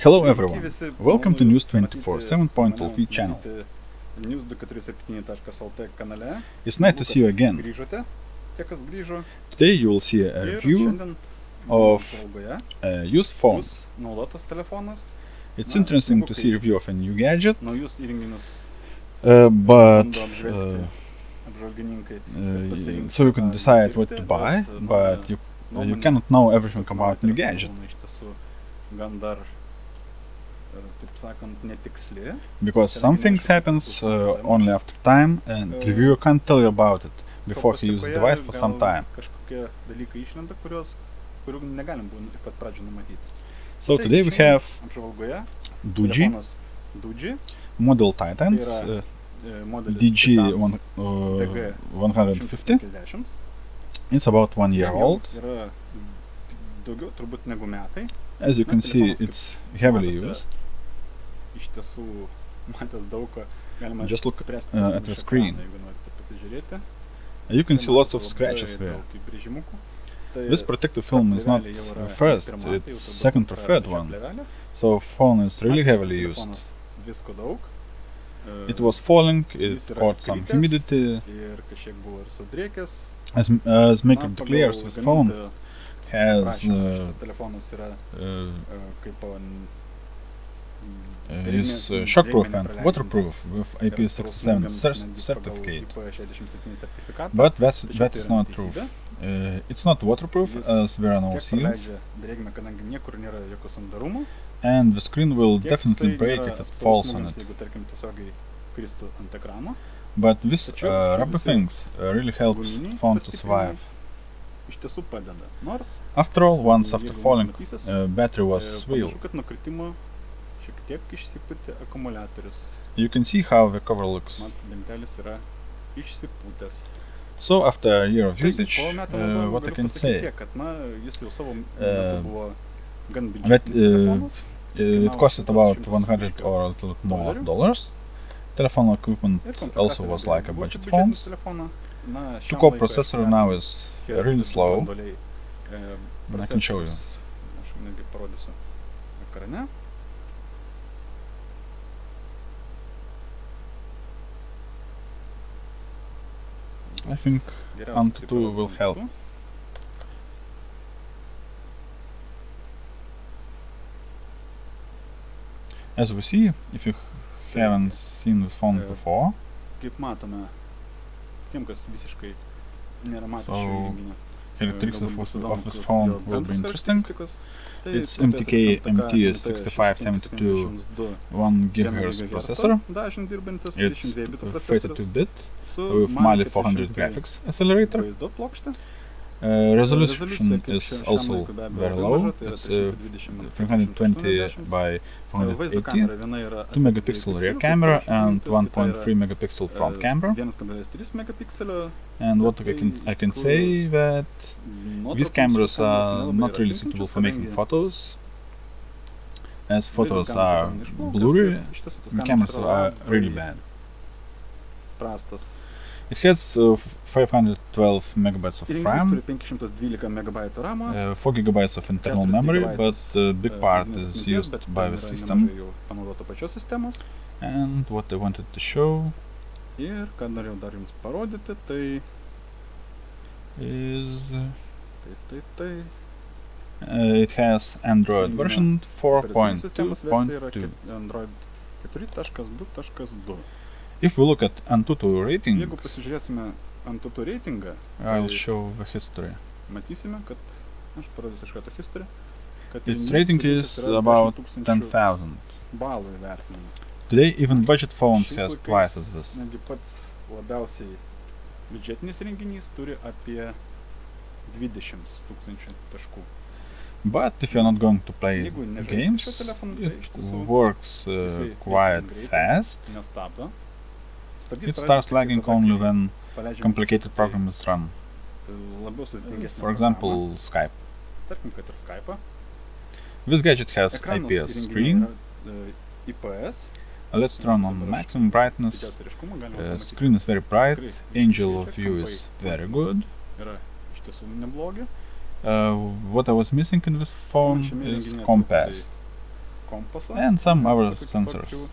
Hello everyone, welcome to News 24 7.LT channel. It's nice to see you again. Today you will see a review of a used phone. It's interesting to see a review of a new gadget, so you can decide what to buy, but you cannot know everything about new gadget. Because some things happens only after time, and reviewer can't tell you about it before he uses the device for some time. So today we have Doogee, model Titans, DG150. It's about 1 year old. As you can see, it's heavily used. Just look at the screen. You can see lots of scratches there. This protective film is not first, it's second or third one, so phone is really heavily used. It was falling, it caught some humidity. As Maker declares, this phone has is shockproof and waterproof with IP67 certificate. But that is not true. It's not waterproof as there are no seals, and the screen will definitely break if it falls on it. But this rubber things really helps phone to survive. After all, once after falling, battery was swelled. You can see how the cover looks. So after a year of usage, what I can say, that it costed about 100 or a little more dollars. Telephone equipment also was like a budget phone. Two-core processor now is really slow. I can show you. I think AnTuTu will help. As we see, if you haven't seen this phone before, so characteristics of this phone will be interesting. It's MTK MT6572 1 GHz processor. It's 32-bit with Mali 400 graphics accelerator. Resolution is also very low. It's 320 by 480, 2 megapixel rear camera and 1.3 megapixel front camera. And what I can say that these cameras are not really suitable for making photos, as photos are blurry. The cameras are really bad. It has 512 megabytes of RAM, 4 gigabytes of internal memory, but a big part is used by the system. And what I wanted to show is it has Android version 4.2.2. If we look at AnTuTu rating, I'll show the history. Its rating is about 10,000. Today even budget phones has twice as this. But if you're not going to play games, it works quite fast. It starts lagging only when complicated programs run. For example, Skype. This gadget has IPS screen. Let's turn on maximum brightness. Screen is very bright. Angle of view is very good. What I was missing in this phone is compass. and some other sensors.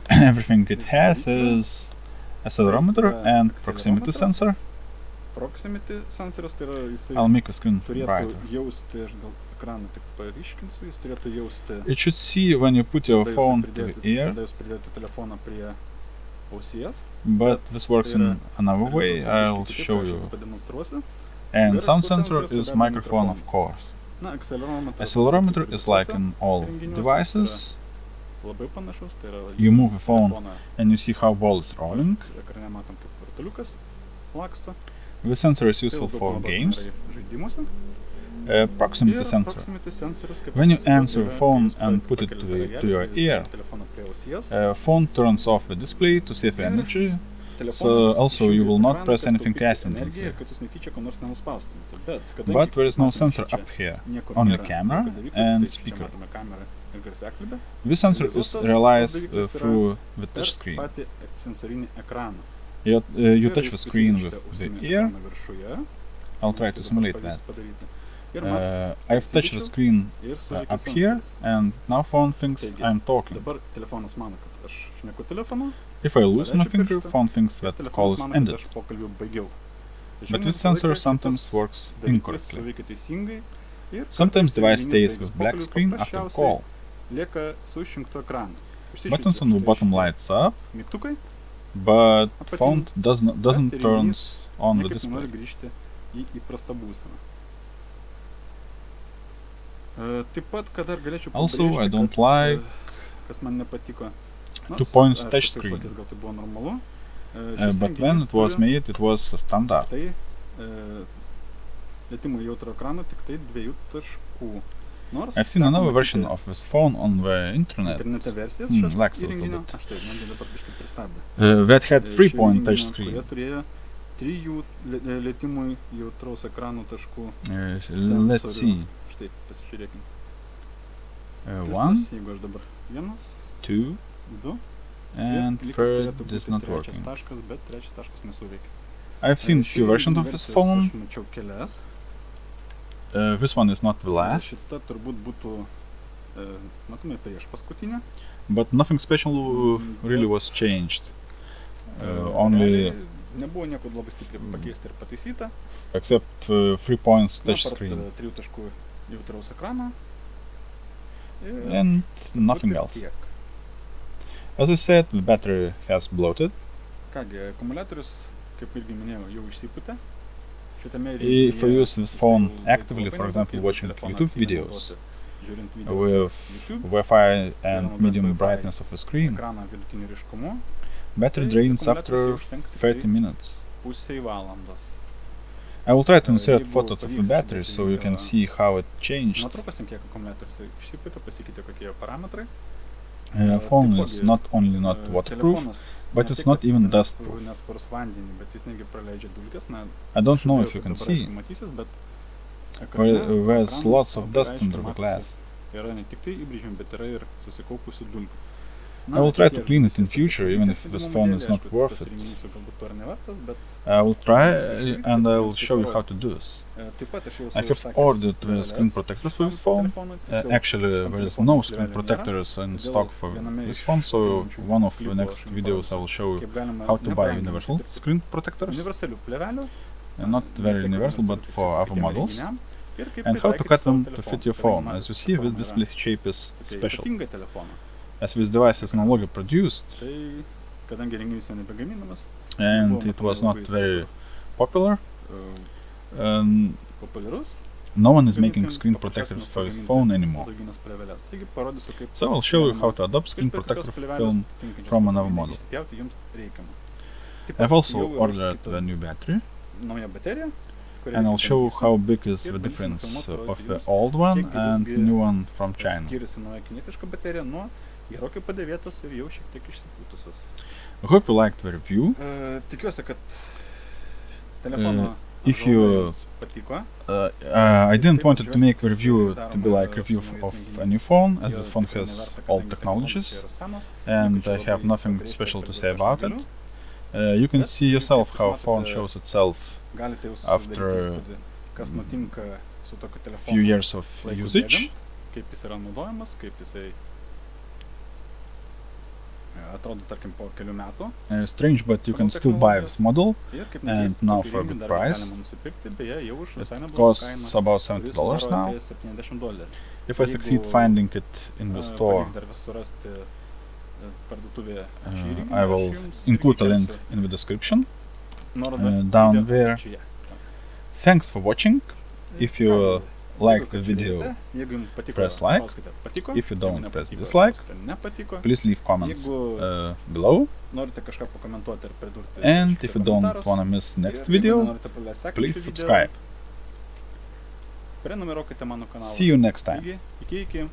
Everything it has is accelerometer and proximity sensor. I'll make a screen brighter. It should see when you put your phone to the ear, but this works in another way, I'll show you. And sound sensor is microphone, of course. Accelerometer is like in all devices. You move the phone and you see how ball is rolling. The sensor is useful for games. Proximity sensor. When you answer the phone and put it to your ear, phone turns off the display to save energy. So also you will not press anything accidentally. But there is no sensor up here, only camera and speaker. This sensor is realized through the touch screen. You touch the screen with the ear. I'll try to simulate that. I've touched the screen up here, and now phone thinks I'm talking. If I lose my finger, phone thinks that the call is ended. But this sensor sometimes works incorrectly. Sometimes device stays with black screen after the call. Buttons on the bottom lights up, but phone doesn't turn on the display. Also, I don't like 2 points touch screen, but when it was made, it was a standard. I've seen another version of this phone on the internet, lags a little bit, that had 3-point touch screen. Let's see. 1, 2, and third is not working. I've seen few versions of this phone. This one is not the last. But nothing special really was changed. Only except 3 points touch screen. And nothing else. As I said, the battery has bloated. If you use this phone actively, for example, watching YouTube videos with Wi-Fi and medium brightness of the screen, battery drains after 30 minutes. I will try to insert photos of the battery so you can see how it changed. Phone is not only not waterproof, but it's not even dust-proof. I don't know if you can see, there's lots of dust under the glass. I will try to clean it in future, even if this phone is not worth it. I will try and I will show you how to do this. I have ordered screen protectors for this phone. Actually, there is no screen protectors in stock for this phone, so one of the next videos I will show you how to buy universal screen protectors. Not very universal, but for other models. And how to cut them to fit your phone. As you see, this display shape is special. As this device is no longer produced, and it was not very popular, no one is making screen protectors for this phone anymore. So I'll show you how to adopt screen protector film from another model. I've also ordered a new battery, and I'll show how big is the difference of the old one and the new one from China. I hope you liked the review. If you, I didn't want it to make the review to be like review of a new phone, as this phone has all technologies, and I have nothing special to say about it. You can see yourself how a phone shows itself after su tokiu few telefonu years of laikui usage. bėgant, kaip jis yra naudojamas, kaip jisai atrodo, tarkim, po kelių metų. Strange, but you can Pagal still buy technologijas. this model. Ir kaip And nekeista, now tokį for a įrenginį good dar vis price. galima nusipirkti, beje, jau už It visai neblogą costs kainą, about kuris $70 sudaro now. apie $70. If I succeed Jeigu, finding it in the store, pavyks dar vis surasti parduotuvėje šį I įrenginį, aš will jums include a irgi link kelsiu in the description. nuorodą down video there. apačioje. Thanks for watching. If you Ką gi, like jeigu the kad video, žiūrėjote, jeigu jums patiko, press like. spauskite patiko. If you Jeigu don't, nepatiko, press dislike. spauskite nepatiko. Please leave comments Jeigu below. norite kažką pakomentuoti ir pridurti And kažkokius if you don't komentarus, want to miss next ir jeigu video, nenorite praleisti sekančių please video, subscribe. prenumeruokite mano kanalą. See you next time. Taigi, iki.